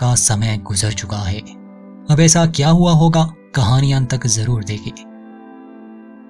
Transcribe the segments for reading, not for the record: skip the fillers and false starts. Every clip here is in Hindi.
का समय गुजर चुका है। अब ऐसा क्या हुआ होगा, कहानी अंत तक जरूर देखें।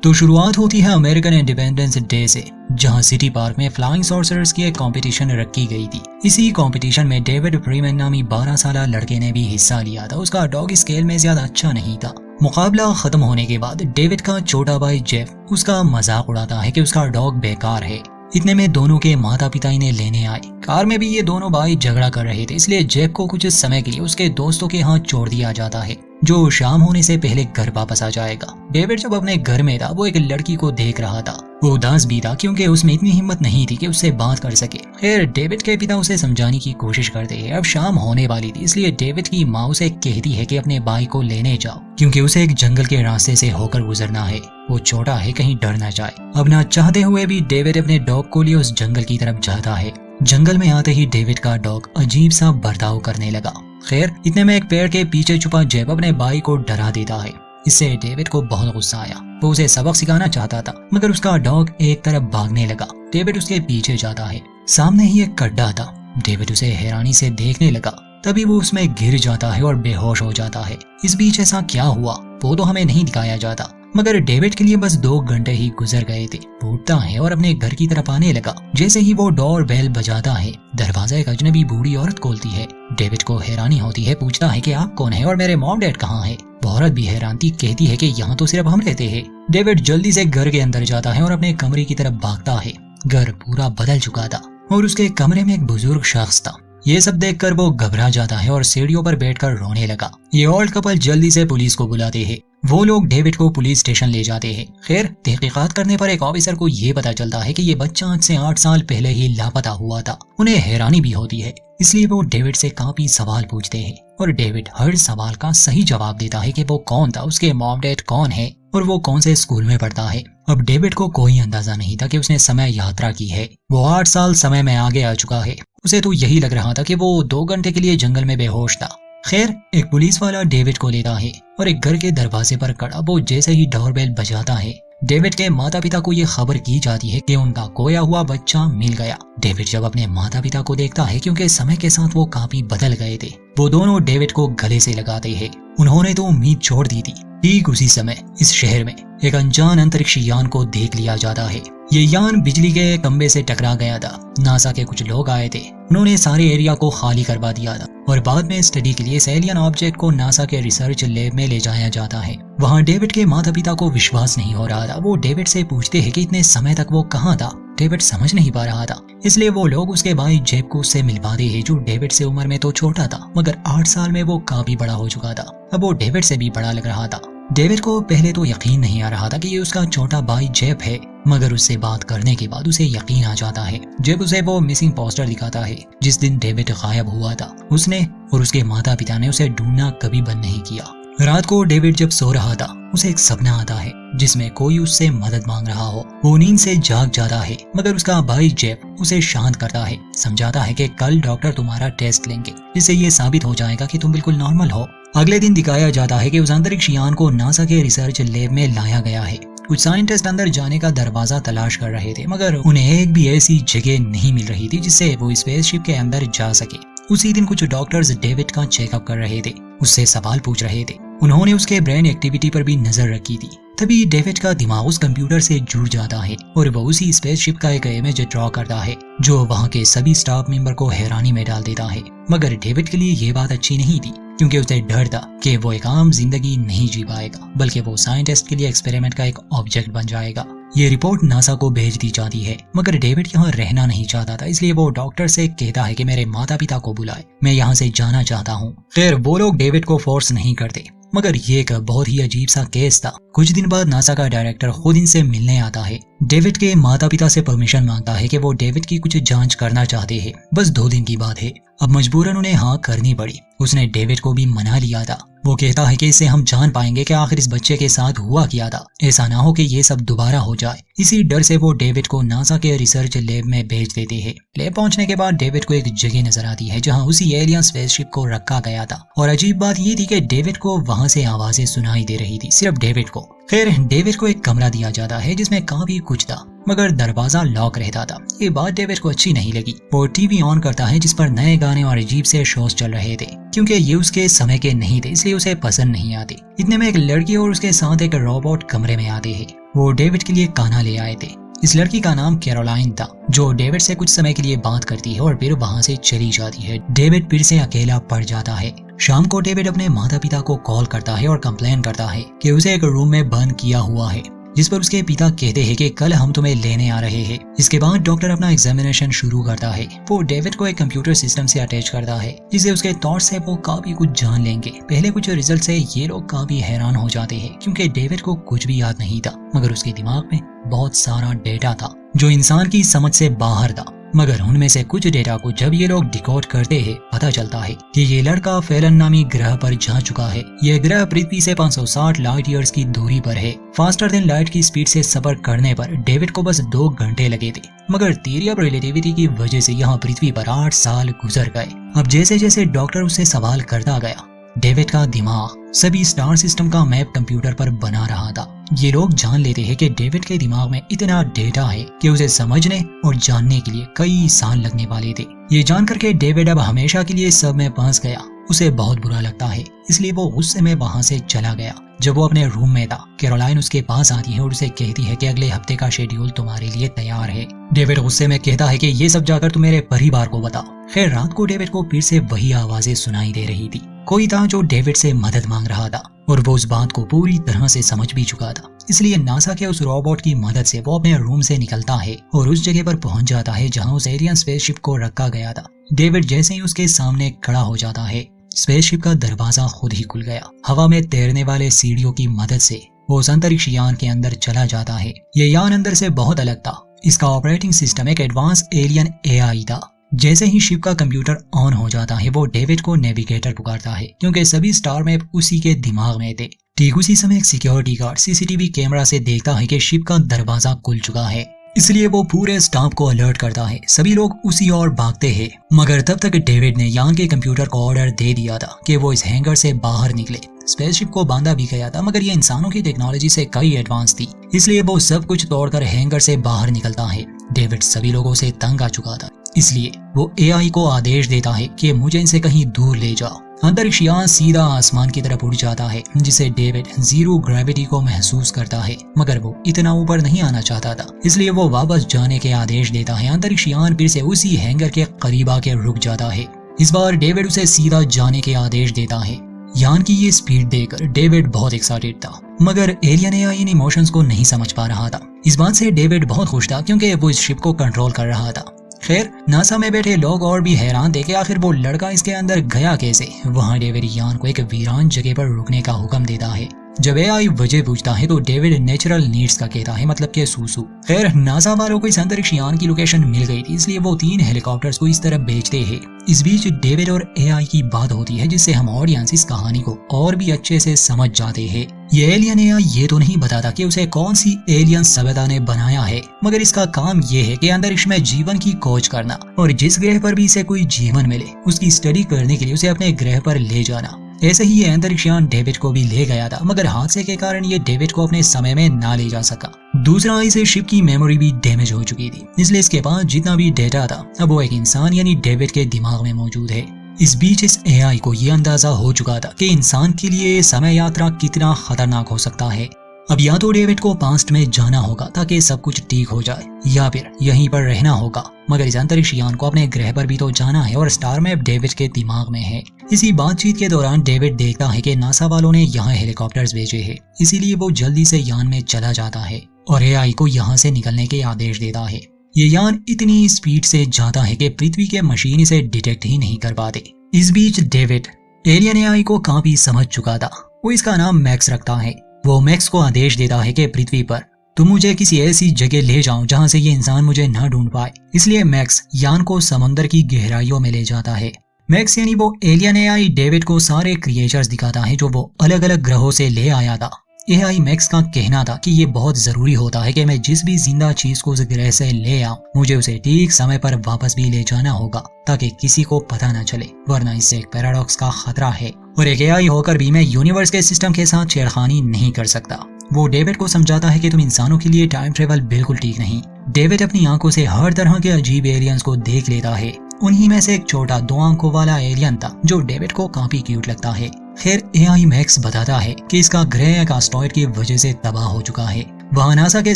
तो शुरुआत होती है अमेरिकन इंडिपेंडेंस डे से, जहां सिटी पार्क में फ्लाइंग सॉर्सरर्स की एक कंपटीशन रखी गई थी। इसी कंपटीशन में डेविड फ्रीमैन नामी 12 साल लड़के ने भी हिस्सा लिया था। उसका डॉग स्केल में ज्यादा अच्छा नहीं था। मुकाबला खत्म होने के बाद डेविड का छोटा भाई जेफ उसका मजाक उड़ाता है कि उसका डॉग बेकार है। इतने में दोनों के माता पिता इन्हें लेने आए। कार में भी ये दोनों भाई झगड़ा कर रहे थे, इसलिए जेफ को कुछ समय के लिए उसके दोस्तों के हाथ छोड़ दिया जाता है, जो शाम होने से पहले घर वापस आ जाएगा। डेविड जब अपने घर में था, वो एक लड़की को देख रहा था। वो उदास भी था क्योंकि उसमें इतनी हिम्मत नहीं थी कि उससे बात कर सके। खैर, डेविड के पिता उसे समझाने की कोशिश करते हैं। अब शाम होने वाली थी, इसलिए डेविड की माँ उसे कहती है कि अपने भाई को लेने जाओ, क्योंकि उसे एक जंगल के रास्ते से होकर गुजरना है। वो छोटा है, कहीं डर न जाए। अब ना चाहते हुए भी डेविड अपने डॉग को लिए उस जंगल की तरफ जाता है। जंगल में आते ही डेविड का डॉग अजीब सा बर्ताव करने लगा। खैर, इतने में एक पेड़ के पीछे छुपा जेब अपने भाई को डरा देता है। इससे डेविड को बहुत गुस्सा आया। वो उसे सबक सिखाना चाहता था, मगर उसका डॉग एक तरफ भागने लगा। डेविड उसके पीछे जाता है। सामने ही एक गड्ढा था। डेविड उसे हैरानी से देखने लगा। तभी वो उसमें गिर जाता है और बेहोश हो जाता है। इस बीच ऐसा क्या हुआ वो तो हमें नहीं दिखाया जाता, मगर डेविड के लिए बस 2 घंटे ही गुजर गए थे। वो उठता है और अपने घर की तरफ आने लगा। जैसे ही वो डोर बेल बजाता है, दरवाजा एक अजनबी बूढ़ी औरत खोलती है। डेविड को हैरानी होती है, पूछता है कि आप कौन है और मेरे मॉम डैड कहाँ है। वो औरत भी हैरान थी, कहती है कि यहाँ तो सिर्फ हम रहते हैं। डेविड जल्दी से घर के अंदर जाता है और अपने कमरे की तरफ भागता है। घर पूरा बदल चुका था और उसके कमरे में एक बुजुर्ग शख्स था। ये सब देखकर वो घबरा जाता है और सीढ़ियों पर बैठकर रोने लगा। ये ओल्ड कपल जल्दी से पुलिस को बुलाते हैं। वो लोग डेविड को पुलिस स्टेशन ले जाते हैं। खैर, तहकीकात करने पर एक ऑफिसर को ये पता चलता है कि ये बच्चा आज से 8 साल पहले ही लापता हुआ था। उन्हें हैरानी भी होती है, इसलिए वो डेविड से काफी सवाल पूछते हैं और डेविड हर सवाल का सही जवाब देता है कि वो कौन था, उसके मॉम डैड कौन है और वो कौन से स्कूल में पढ़ता है। अब डेविड को कोई अंदाजा नहीं था कि उसने समय यात्रा की है। वो 8 साल समय में आगे आ चुका है। उसे तो यही लग रहा था कि वो 2 घंटे के लिए जंगल में बेहोश था। खैर, एक पुलिस वाला डेविड को लेता है और एक घर के दरवाजे पर खड़ा वो जैसे ही डोरबेल बजाता है, डेविड के माता पिता को ये खबर की जाती है कि उनका खोया हुआ बच्चा मिल गया। डेविड जब अपने माता पिता को देखता है, क्योंकि समय के साथ वो काफी बदल गए थे, वो दोनों डेविड को गले से लगाते हैं। उन्होंने तो उम्मीद छोड़ दी थी। ठीक उसी समय इस शहर में एक अनजान अंतरिक्ष यान को देख लिया जाता है। ये यान बिजली के खंबे से टकरा गया था। नासा के कुछ लोग आए थे। उन्होंने सारे एरिया को खाली करवा दिया था और बाद में स्टडी के लिए इस एलियन ऑब्जेक्ट को नासा के रिसर्च लैब में ले जाया जाता है। वहाँ डेविड के माता पिता को विश्वास नहीं हो रहा था। वो डेविड से पूछते हैं कि इतने समय तक वो कहाँ था। डेविड समझ नहीं पा रहा था, इसलिए वो लोग उसके भाई जेब को उससे मिलवाते हैं, जो डेविड से उम्र में तो छोटा था, मगर 8 साल में वो काफी बड़ा हो चुका था। अब वो डेविड से भी बड़ा लग रहा था। डेविड को पहले तो यकीन नहीं आ रहा था कि ये उसका छोटा भाई जेब है, मगर उससे बात करने के बाद उसे यकीन आ जाता है। जेब उसे वो मिसिंग पोस्टर दिखाता है जिस दिन डेविड गायब हुआ था। उसने और उसके माता पिता ने उसे ढूंढना कभी बंद नहीं किया। रात को डेविड जब सो रहा था, उसे एक सपना आता है जिसमें कोई उससे मदद मांग रहा हो। वो नींद से जाग जाता है, मगर उसका भाई जेब उसे शांत करता है, समझाता है कि कल डॉक्टर तुम्हारा टेस्ट लेंगे, जिससे ये साबित हो जाएगा कि तुम बिल्कुल नॉर्मल हो। अगले दिन दिखाया जाता है कि उस अंतरिक्ष यान को नासा के रिसर्च लैब में लाया गया है। कुछ साइंटिस्ट अंदर जाने का दरवाजा तलाश कर रहे थे, मगर उन्हें एक भी ऐसी जगह नहीं मिल रही थी जिससे वो स्पेसशिप के अंदर जा सके। उसी दिन कुछ डॉक्टर्स डेविड का चेकअप कर रहे थे, उससे सवाल पूछ रहे थे। उन्होंने उसके ब्रेन एक्टिविटी पर भी नजर रखी थी। तभी डेविड का दिमाग उस कंप्यूटर से जुड़ जाता है और वो उसी स्पेसशिप का एक इमेज ड्रॉ करता है, जो वहाँ के सभी स्टाफ मेंबर को हैरानी में डाल देता है। मगर डेविड के लिए ये बात अच्छी नहीं थी, क्योंकि उसे डर था कि वो एक आम जिंदगी नहीं जी पाएगा, बल्कि वो साइंटिस्ट के लिए एक्सपेरिमेंट का एक ऑब्जेक्ट बन जाएगा। ये रिपोर्ट नासा को भेज दी जाती है, मगर डेविड यहाँ रहना नहीं चाहता था, इसलिए वो डॉक्टर से कहता है कि मेरे माता पिता को बुलाए, मैं यहाँ से जाना चाहता हूँ। खैर, वो लोग डेविड को फोर्स नहीं करते, मगर ये एक बहुत ही अजीब सा केस था। कुछ दिन बाद नासा का डायरेक्टर खुद इनसे मिलने आता है। डेविड के माता पिता से परमिशन मांगता है कि वो डेविड की कुछ जांच करना चाहते हैं। बस 2 दिन की बात है। अब मजबूरन उन्हें हाँ करनी पड़ी। उसने डेविड को भी मना लिया था। वो कहता है कि इससे हम जान पाएंगे कि आखिर इस बच्चे के साथ हुआ क्या था, ऐसा ना हो कि ये सब दोबारा हो जाए। इसी डर से वो डेविड को नासा के रिसर्च लैब में भेज देते हैं। लैब पहुंचने के बाद डेविड को एक जगह नजर आती है जहां उसी एलियन स्पेसशिप को रखा गया था। और अजीब बात ये थी कि डेविड को वहां से आवाजें सुनाई दे रही थी, सिर्फ डेविड को। खैर डेविड को एक कमरा दिया जाता है जिसमें काफी कुछ था, मगर दरवाजा लॉक रहता था। ये बात डेविड को अच्छी नहीं लगी। वो टीवी ऑन करता है जिस पर नए गाने और अजीब से शोज चल रहे थे। क्योंकि ये उसके समय के नहीं थे इसलिए उसे पसंद नहीं आते। इतने में एक लड़की और उसके साथ एक रोबोट कमरे में आते हैं। वो डेविड के लिए खाना ले आए थे। इस लड़की का नाम कैरोलाइन था, जो डेविड से कुछ समय के लिए बात करती है और फिर वहाँ से चली जाती है। डेविड फिर से अकेला पड़ जाता है। शाम को डेविड अपने माता पिता को कॉल करता है और कंप्लेन करता है कि उसे एक रूम में बंद किया हुआ है, जिस पर उसके पिता कहते हैं कि कल हम तुम्हें लेने आ रहे हैं। इसके बाद डॉक्टर अपना एग्जामिनेशन शुरू करता है। वो डेविड को एक कंप्यूटर सिस्टम से अटैच करता है, जिससे उसके थॉट से वो काफी कुछ जान लेंगे। पहले कुछ रिजल्ट से ये लोग काफी हैरान हो जाते हैं, क्योंकि डेविड को कुछ भी याद नहीं था, मगर उसके दिमाग में बहुत सारा डेटा था जो इंसान की समझ से बाहर था। मगर उनमें से कुछ डेटा को जब ये लोग डिकोड करते हैं, पता चलता है कि ये लड़का फेलन नामी ग्रह पर जा चुका है। यह ग्रह पृथ्वी से 560 लाइट ईयर्स की दूरी पर है। फास्टर देन लाइट की स्पीड से सफर करने पर डेविड को बस 2 घंटे लगे थे, मगर थियरी ऑफ रिलेटिविटी की वजह से यहाँ पृथ्वी पर 8 साल गुजर गए। अब जैसे जैसे डॉक्टर उससे सवाल करता गया, डेविड का दिमाग सभी स्टार सिस्टम का मैप कंप्यूटर पर बना रहा था। ये लोग जान लेते हैं कि डेविड के दिमाग में इतना डेटा है कि उसे समझने और जानने के लिए कई साल लगने वाले थे। ये जानकर के डेविड अब हमेशा के लिए सब में फंस गया। उसे बहुत बुरा लगता है, इसलिए वो उस समय वहाँ से चला गया। जब वो अपने रूम में था, कैरोलाइन उसके पास आती है और उसे कहती है कि अगले हफ्ते का शेड्यूल तुम्हारे लिए तैयार है। डेविड गुस्से में कहता है कि ये सब जाकर तुम मेरे परिवार को बताओ। खैर रात को डेविड को फिर से वही आवाजें सुनाई दे रही थी। कोई था जो डेविड से मदद मांग रहा था और वो उस बात को पूरी तरह से समझ भी चुका था। इसलिए नासा के उस रोबोट की मदद से वो अपने रूम से निकलता है और उस जगह पर पहुंच जाता है जहां उस एलियन स्पेसशिप को रखा गया था। डेविड जैसे ही उसके सामने खड़ा हो जाता है, स्पेसशिप का दरवाजा खुद ही खुल गया। हवा में तैरने वाले सीढ़ियों की मदद से वो उस अंतरिक्ष यान के अंदर चला जाता है। ये यान अंदर से बहुत अलग था। इसका ऑपरेटिंग सिस्टम एक एडवांस एलियन एआई था। जैसे ही शिप का कंप्यूटर ऑन हो जाता है, वो डेविड को नेविगेटर पुकारता है, क्योंकि सभी स्टार मैप उसी के दिमाग में थे। ठीक उसी समय एक सिक्योरिटी गार्ड सीसीटीवी कैमरा से देखता है कि शिप का दरवाजा खुल चुका है। इसलिए वो पूरे स्टाफ को अलर्ट करता है। सभी लोग उसी ओर भागते हैं, मगर तब तक डेविड ने यान के कंप्यूटर को ऑर्डर दे दिया था कि वो इस हैंगर से बाहर निकले। स्पेसशिप को बांधा भी गया था, मगर ये इंसानों की टेक्नोलॉजी से कई एडवांस थी, इसलिए वो सब कुछ तोड़कर हैंगर से बाहर निकलता है। डेविड सभी लोगों से तंग आ चुका था, इसलिए वो एआई को आदेश देता है कि मुझे इनसे कहीं दूर ले जाओ। अंतरिक्ष यान सीधा आसमान की तरफ उड़ जाता है, जिसे डेविड जीरो ग्रेविटी को महसूस करता है, मगर वो इतना ऊपर नहीं आना चाहता था, इसलिए वो वापस जाने के आदेश देता है। अंतरिक्ष यान फिर से उसी हैंगर के करीब आके रुक जाता है। इस बार डेविड उसे सीधा जाने के आदेश देता है। यान की ये स्पीड देखकर डेविड बहुत एक्साइटेड था, मगर एलियन एआई इन इमोशंस को नहीं समझ पा रहा था। इस बात से डेविड बहुत खुश था, क्योंकि वो इस शिप को कंट्रोल कर रहा था। खैर नासा में बैठे लोग और भी हैरान थे कि आखिर वो लड़का इसके अंदर गया कैसे। वहाँ डेविड यान को एक वीरान जगह पर रुकने का हुक्म देता है। जब एआई वजह पूछता है तो डेविड नेचुरल नीड्स का कहता है, मतलब कि सूसू। खैर नासा वालों को इस अंतरिक्ष यान की लोकेशन मिल गई थी, इसलिए वो 3 हेलीकॉप्टर्स को इस तरफ भेजते हैं। इस बीच डेविड और एआई की बात होती है, जिससे हम ऑडियंस इस कहानी को और भी अच्छे से समझ जाते हैं। ये एलियन एआई ये तो नहीं बताता कि उसे कौन सी एलियन सभ्यता ने बनाया है, मगर इसका काम ये है कि अंतरिक्ष में जीवन की खोज करना और जिस ग्रह पर भी इसे कोई जीवन मिले उसकी स्टडी करने के लिए उसे अपने ग्रह पर ले जाना। ऐसे ही ये अंतरिक्ष यान डेविड को भी ले गया था, मगर हादसे के कारण ये डेविड को अपने समय में ना ले जा सका। दूसरा, इसे शिप की मेमोरी भी डैमेज हो चुकी थी, इसलिए इसके पास जितना भी डेटा था अब वो एक इंसान यानी डेविड के दिमाग में मौजूद है। इस बीच इस एआई को ये अंदाजा हो चुका था कि इंसान के लिए समय यात्रा कितना खतरनाक हो सकता है। अब या तो डेविड को पास्ट में जाना होगा ताकि सब कुछ ठीक हो जाए, या फिर यहीं पर रहना होगा, मगर इस अंतरिक्ष यान को अपने ग्रह पर भी तो जाना है और स्टार मैप डेविड के दिमाग में है। इसी बातचीत के दौरान डेविड देखता है कि नासा वालों ने यहाँ हेलीकॉप्टर्स भेजे हैं, इसीलिए वो जल्दी से यान में चला जाता है और एआई को यहाँ से निकलने के आदेश देता है। ये यान इतनी स्पीड से जाता है कि पृथ्वी के मशीन इसे डिटेक्ट ही नहीं कर पाते। इस बीच डेविड एलियन एआई को काफी समझ चुका था। वो इसका नाम मैक्स रखता है। वो मैक्स को आदेश देता है कि पृथ्वी पर तुम मुझे किसी ऐसी जगह ले जाओ जहां से ये इंसान मुझे न ढूंढ पाए। इसलिए मैक्स यान को समंदर की गहराइयों में ले जाता है। मैक्स यानी वो एलियन एआई डेविड को सारे क्रिएचर्स दिखाता है जो वो अलग अलग ग्रहों से ले आया था। एआई मैक्स का कहना था कि ये बहुत जरूरी होता है कि मैं जिस भी जिंदा चीज को उस ग्रह से ले आऊं, मुझे उसे ठीक समय पर वापस भी ले जाना होगा ताकि किसी को पता न चले, वरना इससे एक पैराडॉक्स का खतरा है और एक एआई होकर भी मैं यूनिवर्स के सिस्टम के साथ छेड़खानी नहीं कर सकता। वो डेविड को समझाता है कि तुम इंसानों के लिए टाइम ट्रेवल बिल्कुल ठीक नहीं। डेविड अपनी आंखों से हर तरह के अजीब एलियंस को देख लेता है। उन्हीं में से एक छोटा 2 आंखों वाला एलियन था जो डेविड को काफी क्यूट लगता है। खैर एआई मैक्स बताता है कि इसका ग्रह एक एस्टेरॉयड की वजह से तबाह हो चुका है। वहाँ नासा के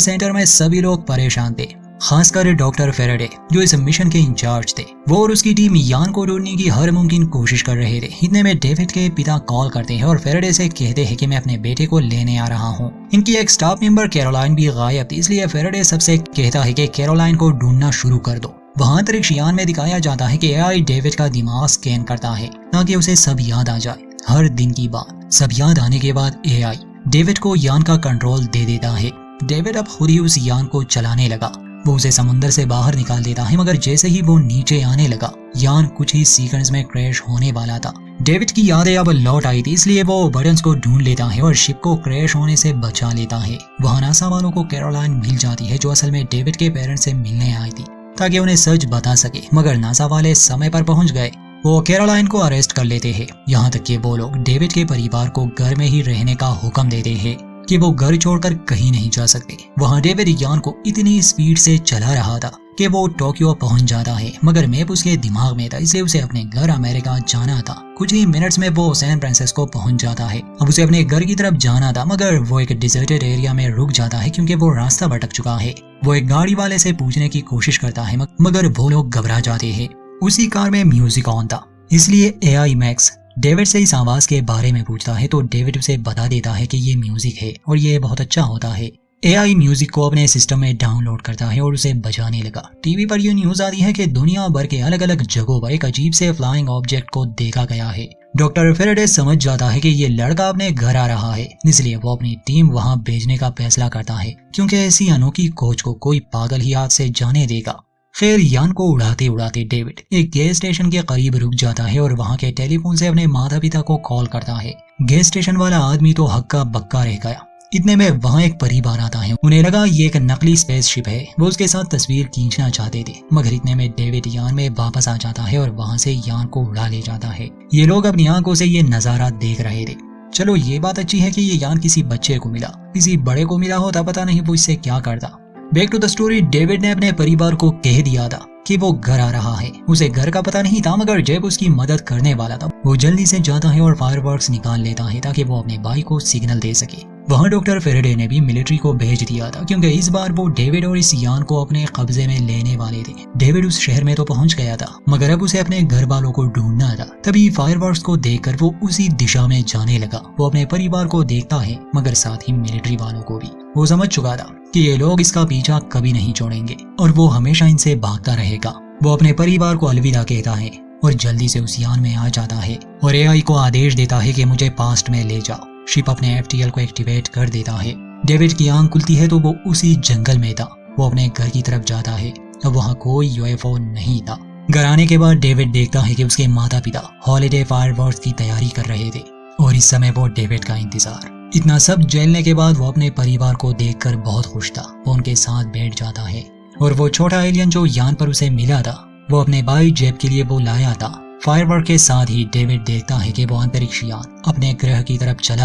सेंटर में सभी लोग परेशान थे, खासकर डॉक्टर फेराडे जो इस मिशन के इंचार्ज थे। वो और उसकी टीम यान को ढूंढने की हर मुमकिन कोशिश कर रहे थे। इतने में डेविड के पिता कॉल करते हैं और फेराडे से कहते हैं कि मैं अपने बेटे को लेने आ रहा हूँ। इनकी एक स्टाफ मेंबर कैरोलाइन भी गायब थी, इसलिए फेराडे सबसे कहता है कि कैरोलाइन को ढूंढना शुरू कर दो। वहाँ अंतरिक्ष यान में दिखाया जाता है कि एआई डेविड का दिमाग स्कैन करता है ताकि उसे सब याद आ जाए, हर दिन की बात। सब याद आने के बाद एआई डेविड को यान का कंट्रोल दे देता है। डेविड अब खुद ही उस यान को चलाने लगा। वो उसे समुद्र से बाहर निकाल देता है, मगर जैसे ही वो नीचे आने लगा यान कुछ ही सेकंड्स में क्रैश होने वाला था। डेविड की यादें अब लौट आई थी, इसलिए वो बटन्स को ढूंढ लेता है और शिप को क्रैश होने से बचा लेता है। वहाँ नासा वालों को कैरोलाइन मिल जाती है जो असल में डेविड के पेरेंट्स से मिलने आई थी ताकि उन्हें सच बता सके, मगर नासा वाले समय पर पहुंच गए। वो कैरोलाइन को अरेस्ट कर लेते हैं, यहाँ तक कि वो लोग डेविड के परिवार को घर में ही रहने का हुक्म देते हैं कि वो घर छोड़कर कहीं नहीं जा सकते। वहाँ डेविड यान को इतनी स्पीड से चला रहा था कि वो टोक्यो पहुंच जाता है, मगर मैप उसके दिमाग में था, इसलिए उसे अपने घर अमेरिका जाना था। कुछ ही मिनट्स में वो सैन फ्रांसिस्को पहुंच जाता है। अब उसे अपने घर की तरफ जाना था, मगर वो एक डिजर्टेड एरिया में रुक जाता है क्योंकि वो रास्ता भटक चुका है। वो एक गाड़ी वाले से पूछने की कोशिश करता है, मगर वो लोग घबरा जाते हैं। उसी कार में म्यूजिक ऑन था, इसलिए एआई मैक्स डेविड से इस आवाज के बारे में पूछता है तो डेविड उसे बता देता है कि ये म्यूजिक है और ये बहुत अच्छा होता है। एआई म्यूजिक को अपने सिस्टम में डाउनलोड करता है और उसे बजाने लगा। टीवी पर ये न्यूज आती है कि दुनिया भर के अलग अलग जगहों पर एक अजीब से फ्लाइंग ऑब्जेक्ट को देखा गया है। डॉक्टर फेराडे समझ जाता है कि ये लड़का अपने घर आ रहा है, इसलिए वो अपनी टीम वहां भेजने का फैसला करता है क्योंकि ऐसी अनोखी खोज को कोई पागल ही हाथ से जाने देगा। खैर यान को उड़ाते उड़ाते डेविड एक गैस स्टेशन के करीब रुक जाता है और वहां के टेलीफोन से अपने माता पिता को कॉल करता है। गैस स्टेशन वाला आदमी तो हक्का बक्का रह गया। इतने में वहां एक परिवार आता है। उन्हें लगा ये एक नकली स्पेसशिप है। वो उसके साथ तस्वीर खींचना चाहते थे, मगर इतने में डेविड यान में वापस आ जाता है और वहां से यान को उड़ा ले जाता है। ये लोग अपनी आंखों से ये नजारा देख रहे थे। चलो ये बात अच्छी है कि ये यान किसी बच्चे को मिला, किसी बड़े को मिला होता पता नहीं वो इससे क्या करता। Back to the story, David ने अपने परिवार को कह दिया था कि वो घर आ रहा है। उसे घर का पता नहीं था, मगर जब उसकी मदद करने वाला था वो जल्दी से जाता है और फायरवर्क्स निकाल लेता है ताकि वो अपने भाई को सिग्नल दे सके। वहाँ डॉक्टर फेराडे ने भी मिलिट्री को भेज दिया था क्योंकि इस बार वो डेविड और इस यान को अपने कब्जे में लेने वाले थे। डेविड उस शहर में तो पहुंच गया था, मगर अब उसे अपने घर वालों को ढूंढना था। तभी फायरवर्क्स को देखकर वो उसी दिशा में जाने लगा। वो अपने परिवार को देखता है, मगर साथ ही मिलिट्री वालों को भी। वो समझ चुका था कि ये लोग इसका पीछा कभी नहीं छोड़ेंगे और वो हमेशा इनसे भागता रहेगा। वो अपने परिवार को अलविदा कहता है और जल्दी से उस यान में आ जाता है और एआई को आदेश देता है कि मुझे पास्ट में ले जाओ। शिप अपने एफटीएल को एक्टिवेट कर देता है। डेविड की आंख खुलती है तो वो उसी जंगल में था। वो अपने घर की तरफ जाता है। अब वहाँ कोई यूएफओ नहीं था। घर आने के बाद डेविड देखता है कि उसके माता पिता हॉलिडे फायरवर्क्स की तैयारी कर रहे थे और इस समय वो डेविड का इंतजार। इतना सब झेलने के बाद वो अपने परिवार को देखकर बहुत खुश था। वो उनके साथ बैठ जाता है और वो छोटा एलियन जो यान पर उसे मिला था वो अपने भाई जेब के लिए वो लाया था। फायरवर्क के साथ ही डेविड देखता है कि वो अंतरिक्ष यान अपने ग्रह की तरफ चला